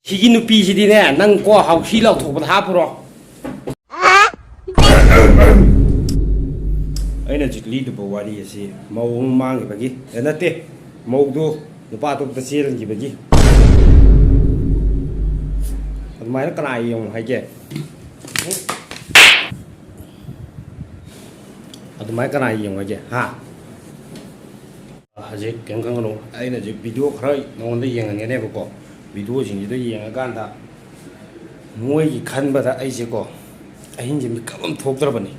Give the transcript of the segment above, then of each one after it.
시기 누피시디네 넌 과 하우시라고 토보다 하프로 ꯑꯩꯅ ꯍꯧꯖꯤꯛ ꯂꯤꯗꯨꯕ ꯋꯥꯔꯤ ꯑꯁꯤ ꯃꯧ ꯃꯥꯡꯈꯤꯕꯒꯤ ꯅꯠꯇꯦ ꯃꯧꯗꯨ ꯅꯨꯄꯥ ꯑꯇꯣꯞꯄꯗ ꯆꯦꯜꯈꯤꯕꯒꯤ ꯑꯗꯨꯃꯥꯏꯅ ꯀꯅꯥ ꯌꯦꯡꯉꯨ ꯍꯥꯏꯒꯦ ꯑꯗꯨꯃꯥꯏꯅ ꯀꯅꯥ ꯌꯦꯡꯉꯨ ꯍꯥꯏꯒꯦ ꯍꯥ ꯍꯧꯖꯤꯛ ꯀꯩꯝ ꯈꯪꯒꯅꯨ ꯑꯩꯅ ꯍꯧꯖꯤꯛ ꯚꯤꯗꯤꯑꯣ ꯈꯔ ꯅꯉꯣꯟꯗ ꯌꯦꯡꯍꯟꯒꯅꯦꯕꯀꯣ ꯚꯤꯗꯤꯑꯣꯁꯤꯡꯁꯤꯗ ꯌꯦꯡꯉꯀꯥꯟꯗ ꯃꯣꯏꯒꯤ ꯈꯟꯕꯗ ꯑꯩꯁꯦꯀꯣ ꯑꯍꯤꯡꯁꯦ ꯃꯤꯀꯞ ꯑꯃ ꯊꯣꯛꯇ꯭ꯔꯕꯅꯤ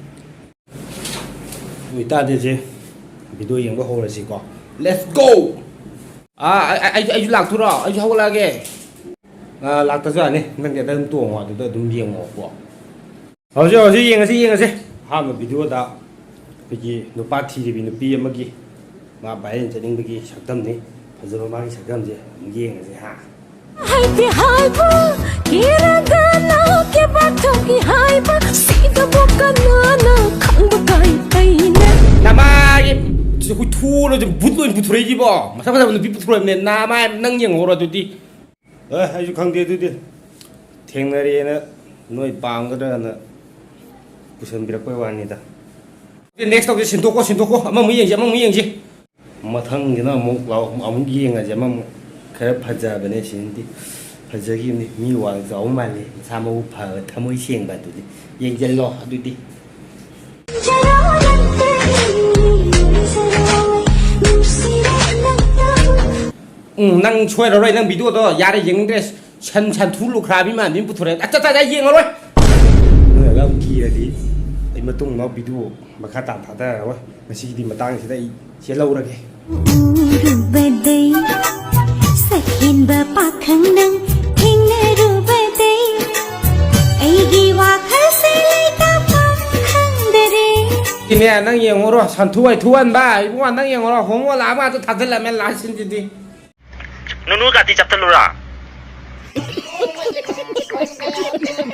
ꯏꯇꯥꯗꯤꯁꯦ ꯚꯤꯗꯤꯑꯣ ꯌꯦꯡꯕ ꯍꯧꯔꯁꯤꯀꯣ ꯂꯦꯠꯁ ꯒꯣ ꯑꯩꯁꯨ ꯂꯥꯛꯇꯣꯏꯔꯣ ꯑꯩꯁꯨ ꯍꯧꯒꯠꯂꯛꯑꯒꯦ ꯂꯥꯛꯇꯁꯨ ꯌꯥꯅꯤ ꯅꯪꯗꯤ ꯑꯗꯨꯝ ꯇꯣꯡꯉꯣ ꯑꯗꯨꯗ ꯑꯗꯨꯝ ꯌꯦꯡꯉꯣꯀꯣ ꯍꯧꯖꯤꯛ ꯌꯦꯡꯉꯁꯤ ꯑꯍꯥꯟꯕ ꯚꯤꯗꯤꯑꯣꯗ ꯑꯩꯈꯣꯏꯒꯤ ꯅꯨꯄꯥ ꯊꯤꯔꯤꯕꯤ ꯅꯨꯄꯤ ꯑꯃꯒꯤ ꯃꯥ ꯚꯥꯏꯔꯦꯜ ꯆꯠꯅꯤꯡꯕꯒꯤ ꯁꯛꯇꯝꯅꯤ ꯐꯖꯕ ꯃꯥꯒꯤ ꯁꯛꯇꯝꯁꯦ ꯑꯗꯨꯝ ꯌꯦꯡꯉꯁꯤ ꯍꯥ 나마게 후투로 좀 붓고 부투레지버 마사마사 눈빛 부투레네 나마 능 영어로 두디 아주 강대 두디 탱나리에는 너희 빵거들은 부선비락고 왔니다 넥스트 또 신도고 한번 무행지 마탕이나 뭐 아무 이행하지 뭐 그래 파자버네 신디 파자기니 미와 자오만리 사모 파 타모이 시행바두디 얘기절로 두디 năng chơi rồi năng video đó giá để những cái chân thú khá bí mà đến bút thôi à cha yên rồi người lao kia đi em mà tung nó video mà khá tạm thả ra rồi mà xí đi mà tăng thì đây sẽ lâu rồi kì nè năng yên rồi sản thu ăn ba bố ăn năng yên rồi không có làm mà tôi thật là mẹ lá xin gì đi Nunu gati chapter lura.